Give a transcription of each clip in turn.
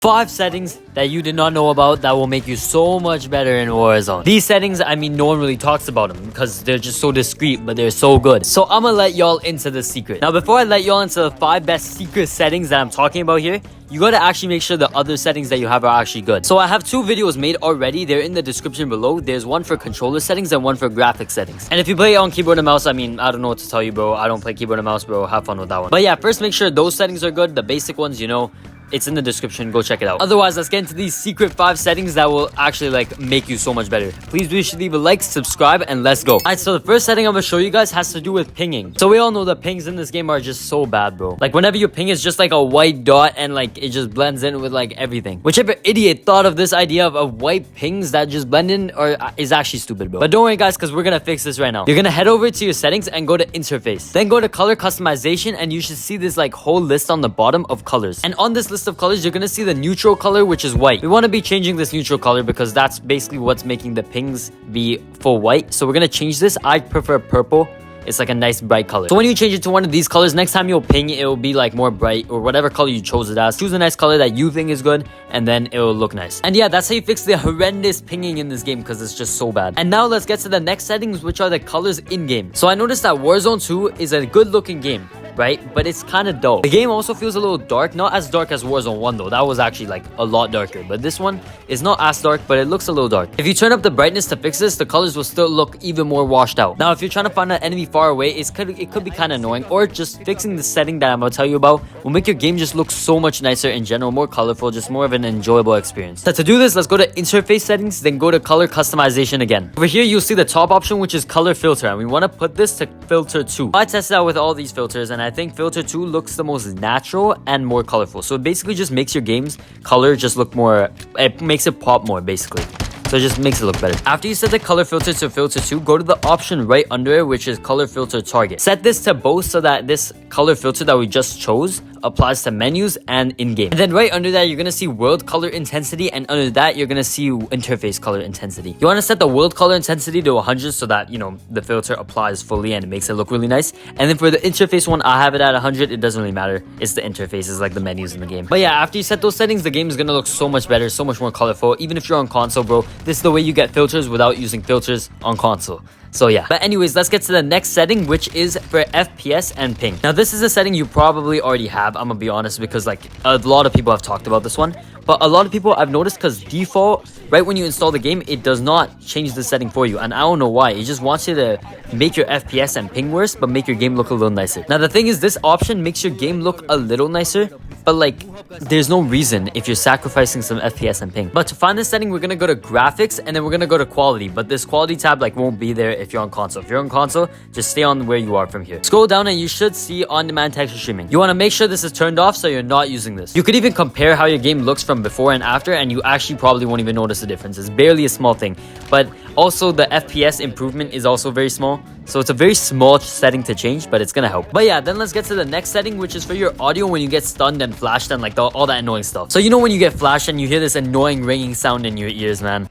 5 settings that you did not know about that will make you so much better in Warzone. These settings, I mean, no one really talks about them because they're just so discreet, but they're so good. So I'm gonna let y'all into the secret. Now, before I let y'all into the 5 best secret settings that I'm talking about here, you gotta actually make sure the other settings that you have are actually good. So I have 2 videos made already. They're in the description below. There's one for controller settings and one for graphic settings. And if you play on keyboard and mouse, I mean, I don't know what to tell you, bro. I don't play keyboard and mouse, bro. Have fun with that one. But yeah, first make sure those settings are good. The basic ones, you know, it's in the description. Go check it out. Otherwise, let's get into these secret 5 settings that will actually like make you so much better. Please be sure to leave a like, subscribe, and let's go. Alright, so the first setting I'm gonna show you guys has to do with pinging. So we all know the pings in this game are just so bad, bro. Like whenever you ping, it's just like a white dot and like it just blends in with like everything. Whichever idiot thought of this idea of white pings that just blend in or is actually stupid, bro. But don't worry guys, because we're gonna fix this right now. You're gonna head over to your settings and go to interface. Then go to color customization and you should see this like whole list on the bottom of colors. And on this list of colors, you're gonna see the neutral color, which is white. We want to be changing this neutral color because that's basically what's making the pings be full white. So we're gonna change this. I prefer purple. It's like a nice bright color. So when you change it to one of these colors, next time you'll ping, it will be like more bright or whatever color you chose it as. Choose a nice color that you think is good and then it will look nice. And yeah, that's how you fix the horrendous pinging in this game because it's just so bad. And now let's get to the next settings, which are the colors in game. So I noticed that Warzone 2 is a good looking game, right? But it's kind of dull. The game also feels a little dark, not as dark as Warzone 1 though. That was actually like a lot darker, but this one is not as dark, but it looks a little dark. If you turn up the brightness to fix this, the colors will still look even more washed out. Now, if you're trying to find an enemy far away, it could be kind of annoying, or just fixing the setting that I'm gonna tell you about will make your game just look so much nicer in general, more colorful, just more of an enjoyable experience. So to do this, let's go to interface settings, then go to color customization again. Over here, you'll see the top option, which is color filter, and we want to put this to filter 2. I tested out with all these filters, and I think filter 2 looks the most natural and more colorful. So it basically just makes your game's color just look more, it makes it pop more basically. So it just makes it look better. After you set the color filter to filter 2, go to the option right under it, which is color filter target. Set this to both so that this color filter that we just chose applies to menus and in-game. And then right under that, you're gonna see world color intensity, and under that, you're gonna see interface color intensity. You wanna set the world color intensity to 100 so that, you know, the filter applies fully and it makes it look really nice. And then for the interface one, I have it at 100. It doesn't really matter. It's the interface, it's like the menus in the game. But yeah, after you set those settings, the game is gonna look so much better, so much more colorful. Even if you're on console, bro, this is the way you get filters without using filters on console. So yeah, but anyways, let's get to the next setting, which is for FPS and ping. Now this is a setting you probably already have, I'm gonna be honest, because like a lot of people have talked about this one. But a lot of people I've noticed, because default, right when you install the game, it does not change the setting for you. And I don't know why. It just wants you to make your FPS and ping worse, but make your game look a little nicer. Now the thing is, this option makes your game look a little nicer, but like there's no reason if you're sacrificing some FPS and ping. But to find this setting, we're gonna go to graphics and then we're gonna go to quality. But this quality tab like won't be there if you're on console. If you're on console, just stay on where you are from here. Scroll down and you should see on-demand texture streaming. You wanna make sure this is turned off so you're not using this. You could even compare how your game looks from before and after, and you actually probably won't even notice the difference. It's barely a small thing, but also the FPS improvement is also very small. So it's a very small setting to change, but it's gonna help. But yeah, then let's get to the next setting, which is for your audio when you get stunned and flashed and like all that annoying stuff. So you know when you get flashed and you hear this annoying ringing sound in your ears, man.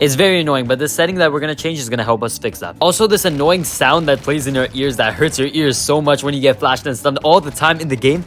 It's very annoying, but this setting that we're gonna change is gonna help us fix that. Also, this annoying sound that plays in your ears that hurts your ears so much when you get flashed and stunned all the time in the game,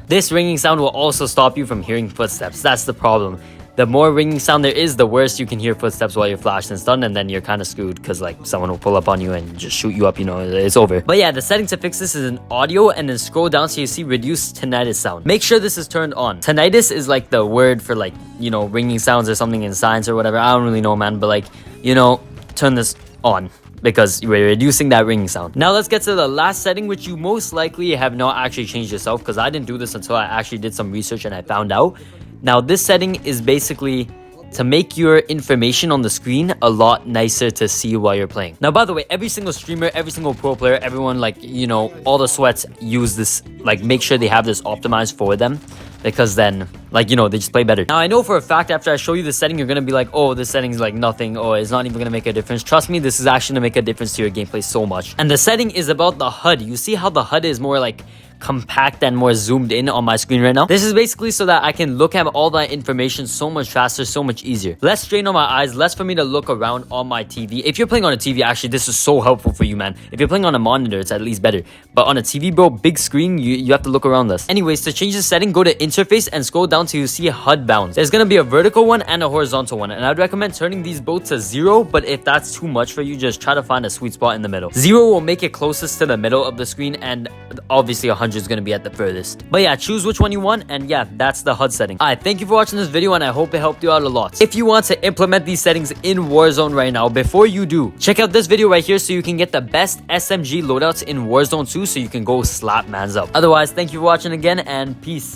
this ringing sound will also stop you from hearing footsteps. That's the problem. The more ringing sound there is, the worse you can hear footsteps while you're flashed and stunned, and then you're kind of screwed because like someone will pull up on you and just shoot you up, you know, it's over. But yeah, the setting to fix this is in audio, and then scroll down so you see reduce tinnitus sound. Make sure this is turned on. Tinnitus is like the word for like, you know, ringing sounds or something in science or whatever. I don't really know, man, but like, you know, turn this on, because we're reducing that ringing sound. Now let's get to the last setting, which you most likely have not actually changed yourself, because I didn't do this until I actually did some research and I found out. Now this setting is basically to make your information on the screen a lot nicer to see while you're playing. Now, by the way, every single streamer, every single pro player, everyone, like, you know, all the sweats use this, like, make sure they have this optimized for them, because then, like, you know, they just play better. Now, I know for a fact after I show you the setting, you're gonna be like, oh, this setting's like nothing, or it's not even gonna make a difference. Trust me, this is actually gonna make a difference to your gameplay so much. And the setting is about the HUD. You see how the HUD is more like compact and more zoomed in on my screen right now. This is basically so that I can look at all that information so much faster, so much easier. Less strain on my eyes, less for me to look around on my TV. If you're playing on a TV, actually, this is so helpful for you, man. If you're playing on a monitor, it's at least better. But on a TV, bro, big screen, you have to look around less. Anyways, to change the setting, go to interface and scroll down till you see HUD bounds. There's gonna be a vertical one and a horizontal one, and I'd recommend turning these both to 0, but if that's too much for you, just try to find a sweet spot in the middle. 0 will make it closest to the middle of the screen, and obviously 100 is gonna be at the furthest. But yeah, choose which one you want, and yeah, that's the HUD setting. Alright, thank you for watching this video, and I hope it helped you out a lot. If you want to implement these settings in Warzone right now, before you do, check out this video right here so you can get the best SMG loadouts in Warzone 2 so you can go slap mans up. Otherwise, thank you for watching again, and peace.